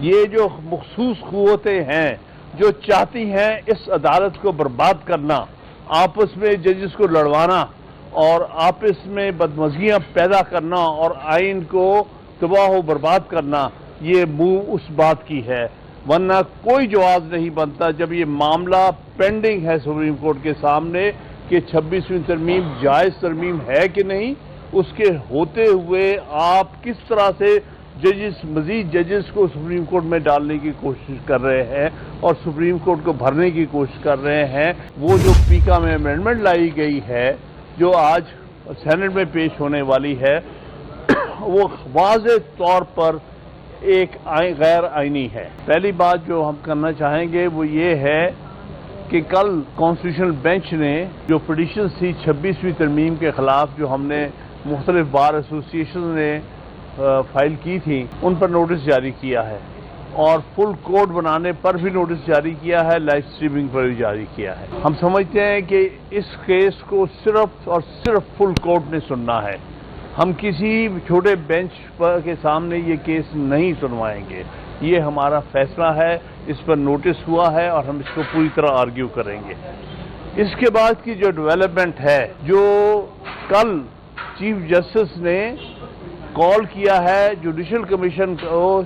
یہ جو مخصوص قوتیں ہیں جو چاہتی ہیں اس عدالت کو برباد کرنا، آپس میں ججز کو لڑوانا اور آپس میں بدمزگیاں پیدا کرنا اور آئین کو تباہ و برباد کرنا، یہ منہ اس بات کی ہے، ورنہ کوئی جواز نہیں بنتا جب یہ معاملہ پینڈنگ ہے سپریم کورٹ کے سامنے کہ 26ویں ترمیم جائز ترمیم ہے کہ نہیں۔ اس کے ہوتے ہوئے آپ کس طرح سے مزید ججز کو سپریم کورٹ میں ڈالنے کی کوشش کر رہے ہیں اور سپریم کورٹ کو بھرنے کی کوشش کر رہے ہیں۔ وہ جو پیکا میں امینڈمنٹ لائی گئی ہے جو آج سینٹ میں پیش ہونے والی ہے، وہ واضح طور پر ایک غیر آئینی ہے۔ پہلی بات جو ہم کرنا چاہیں گے وہ یہ ہے کہ کل کانسٹیٹیوشنل بینچ نے جو پٹیشنز تھی 26ویں ترمیم کے خلاف جو ہم نے مختلف بار ایسوسیشن نے فائل کی تھی، ان پر نوٹس جاری کیا ہے اور فل کوڈ بنانے پر بھی نوٹس جاری کیا ہے، لائیو اسٹریمنگ پر بھی جاری کیا ہے۔ ہم سمجھتے ہیں کہ اس کیس کو صرف اور صرف فل کوڈ نے سننا ہے، ہم کسی چھوٹے بینچ کے سامنے یہ کیس نہیں سنوائیں گے۔ یہ ہمارا فیصلہ ہے، اس پر نوٹس ہوا ہے اور ہم اس کو پوری طرح آرگیو کریں گے۔ اس کے بعد کی جو ڈیولپمنٹ ہے، جو کل چیف جسٹس نے کال کیا ہے جوڈیشل کمیشن کو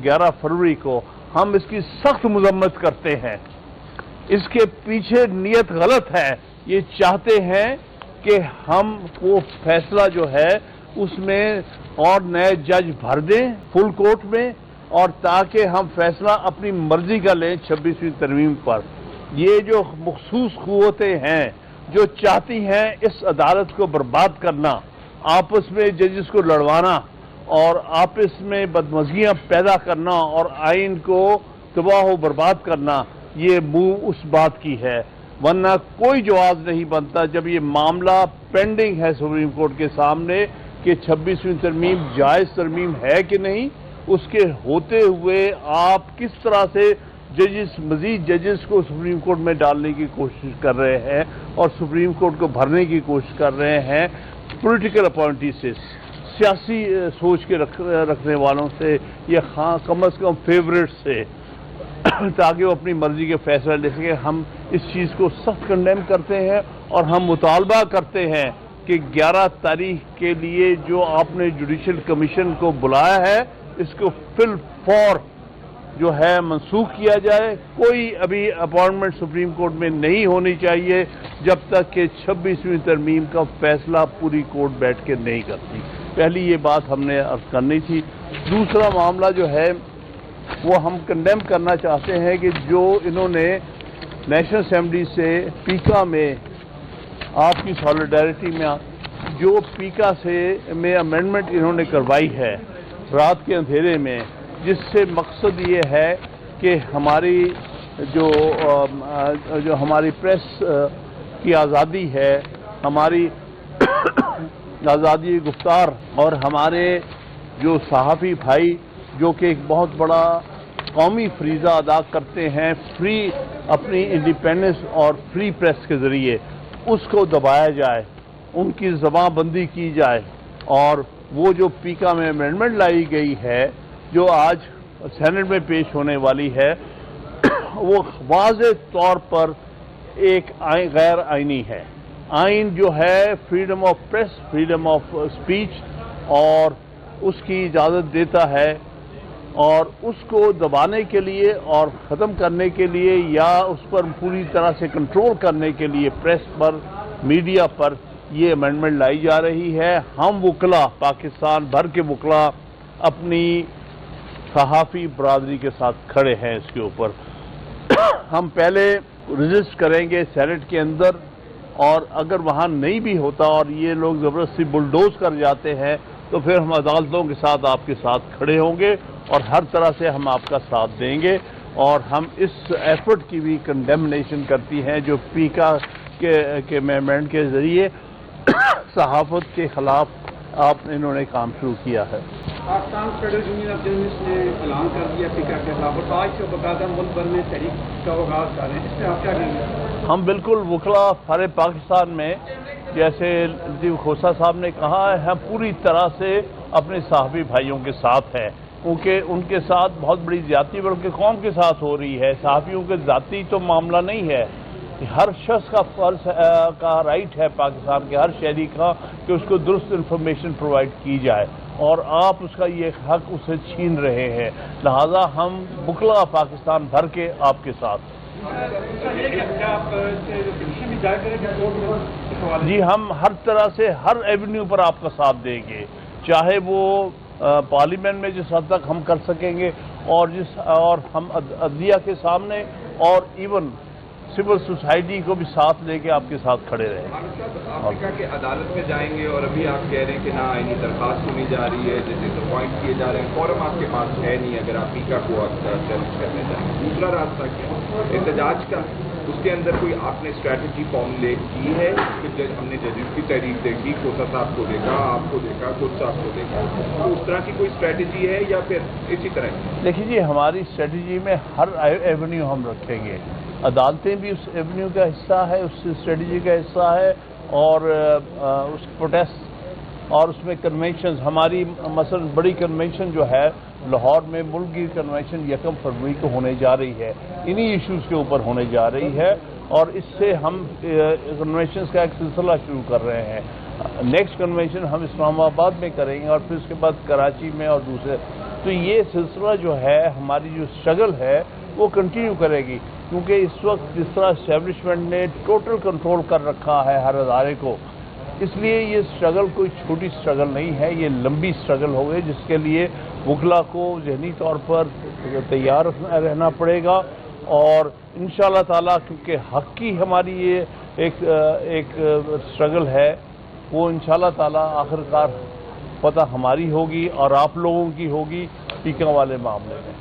11 فروری کو، ہم اس کی سخت مذمت کرتے ہیں۔ اس کے پیچھے نیت غلط ہے، یہ چاہتے ہیں کہ ہم وہ فیصلہ جو ہے اس میں اور نئے جج بھر دیں فل کورٹ میں، اور تاکہ ہم فیصلہ اپنی مرضی کا لیں 26ویں ترمیم پر۔ یہ جو مخصوص قوتیں ہیں جو چاہتی ہیں اس عدالت کو برباد کرنا، آپس میں ججز کو لڑوانا اور آپس میں بدمزگیاں پیدا کرنا اور آئین کو تباہ و برباد کرنا، یہ منہ اس بات کی ہے، ورنہ کوئی جواز نہیں بنتا جب یہ معاملہ پینڈنگ ہے سپریم کورٹ کے سامنے کہ 26ویں ترمیم جائز ترمیم ہے کہ نہیں۔ اس کے ہوتے ہوئے آپ کس طرح سے مزید ججز کو سپریم کورٹ میں ڈالنے کی کوشش کر رہے ہیں اور سپریم کورٹ کو بھرنے کی کوشش کر رہے ہیں پولیٹیکل اپوائنٹی سے، سیاسی سوچ کے رکھنے والوں سے، یا کم از کم فیوریٹ سے، تاکہ وہ اپنی مرضی کے فیصلہ لے سکیں۔ ہم اس چیز کو سخت کنڈیم کرتے ہیں اور ہم مطالبہ کرتے ہیں کہ 11 تاریخ کے لیے جو آپ نے جوڈیشل کمیشن کو بلایا ہے، اس کو فی الفور جو ہے منسوخ کیا جائے۔ کوئی ابھی اپائنٹمنٹ سپریم کورٹ میں نہیں ہونی چاہیے جب تک کہ 26ویں ترمیم کا فیصلہ پوری کورٹ بیٹھ کے نہیں کرتی۔ پہلی یہ بات ہم نے عرض کرنی تھی۔ دوسرا معاملہ جو ہے وہ ہم کنڈیم کرنا چاہتے ہیں کہ جو انہوں نے نیشنل اسمبلی سے پیکا میں آپ کی سالیڈیرٹی میں جو پیکا میں امینڈمنٹ انہوں نے کروائی ہے رات کے اندھیرے میں، جس سے مقصد یہ ہے کہ ہماری جو ہماری پریس کی آزادی ہے، ہماری آزادی گفتار، اور ہمارے جو صحافی بھائی جو کہ ایک بہت بڑا قومی فریضہ ادا کرتے ہیں فری اپنی انڈیپینڈنس اور فری پریس کے ذریعے، اس کو دبایا جائے، ان کی زباں بندی کی جائے، اور وہ جو پیکا میں امینڈمنٹ لائی گئی ہے جو آج سینٹ میں پیش ہونے والی ہے، وہ واضح طور پر ایک غیر آئینی ہے۔ آئین جو ہے freedom of press, freedom of speech, اور اس کی اجازت دیتا ہے، اور اس کو دبانے کے لیے اور ختم کرنے کے لیے یا اس پر پوری طرح سے کنٹرول کرنے کے لیے پریس پر، میڈیا پر یہ امینڈمنٹ لائی جا رہی ہے۔ ہم وکلا، پاکستان بھر کے وکلا اپنی صحافی برادری کے ساتھ کھڑے ہیں اس کے اوپر۔ ہم پہلے رجسٹ کریں گے سینٹ کے اندر، اور اگر وہاں نہیں بھی ہوتا اور یہ لوگ زبردستی بلڈوز کر جاتے ہیں تو پھر ہم عدالتوں کے ساتھ آپ کے ساتھ کھڑے ہوں گے اور ہر طرح سے ہم آپ کا ساتھ دیں گے، اور ہم اس ایفرٹ کی بھی کنڈیمنیشن کرتی ہیں جو پیکا کے امینڈمنٹ کے ذریعے صحافت کے خلاف انہوں نے کام شروع کیا ہے۔ Pakistan federal union of journalist نے اعلان کر دیا پیکا کے خلاف، اور آج سے باقاعدہ ملک بھر میں تحریک کا آغاز کر رہے ہیں، اس میں آپ کیا کہیں گے؟ ہم بالکل وکلا سارے پاکستان میں، جیسے لطیف کھوسہ صاحب نے کہا ہے، ہم پوری طرح سے اپنے صحافی بھائیوں کے ساتھ ہیں۔ کیونکہ ان کے ساتھ بہت بڑی زیادتی بلکہ قوم کے ساتھ ہو رہی ہے. صحافیوں کے ذاتی تو معاملہ نہیں ہے. ہر شخص کا فرض کا رائٹ ہے پاکستان کے ہر شہری کا کہ اس کو درست انفارمیشن پرووائڈ کی جائے، اور آپ اس کا یہ حق اسے چھین رہے ہیں. لہذا ہم بکلا پاکستان بھر کے آپ کے ساتھ. جی ہم ہر طرح سے ہر ایونیو پر آپ کا ساتھ دیں گے، چاہے وہ پارلیمنٹ میں جس حد تک ہم کر سکیں گے، اور ہم عدلیہ کے سامنے اور ایون سول سوسائٹی کو بھی ساتھ لے کے آپ کے ساتھ کھڑے رہیں. آپ نے کہا کہ عدالت میں جائیں گے اور ابھی آپ کہہ رہے ہیں کہ نہ آئینی درخواست سنی جا رہی ہے، جیسے اپوائنٹ کیے جا رہے ہیں، فورم آپ کے پاس ہے نہیں اگر آپ پیکا کو چیلنج کرنے جائیں گے. دوسرا راستہ کیا احتجاج کا، اس کے اندر کوئی آپ نے اسٹریٹجی فارمولیٹ کی ہے کہ ہم نے ججز کی تحریک دیکھی، کوسا صاحب کو دیکھا، آپ کو دیکھا، خود صاحب کو دیکھا، تو اس طرح کی کوئی اسٹریٹجی ہے یا پھر اسی طرح؟ دیکھیے جی ہماری اسٹریٹجی میں ہر ایونیو ہم رکھیں گے. عدالتیں بھی اس ایونیو کا حصہ ہے، اس اسٹریٹجی کا حصہ ہے، اور اس پروٹیسٹ اور اس میں کنونشنز ہماری مثلا بڑی کنونشن جو ہے لاہور میں ملک کی کنونشن 1 فروری کو ہونے جا رہی ہے، انہی ایشوز کے اوپر ہونے جا رہی ہے، اور اس سے ہم کنونشنز کا ایک سلسلہ شروع کر رہے ہیں. نیکسٹ کنونشن ہم اسلام آباد میں کریں گے اور پھر اس کے بعد کراچی میں اور دوسرے. تو یہ سلسلہ جو ہے ہماری جو اسٹرگل ہے وہ کنٹینیو کرے گی، کیونکہ اس وقت جس طرح اسٹیبلشمنٹ نے ٹوٹل کنٹرول کر رکھا ہے ہر ادارے کو، اس لیے یہ اسٹرگل کوئی چھوٹی اسٹرگل نہیں ہے، یہ لمبی اسٹرگل ہو گئی جس کے لیے وکلا کو ذہنی طور پر تیار رہنا پڑے گا. اور انشاءاللہ تعالیٰ کیونکہ حق کی ہماری یہ ایک اسٹرگل ہے، وہ انشاءاللہ تعالیٰ آخرکار فتح ہماری ہوگی اور آپ لوگوں کی ہوگی پیکا والے معاملے میں.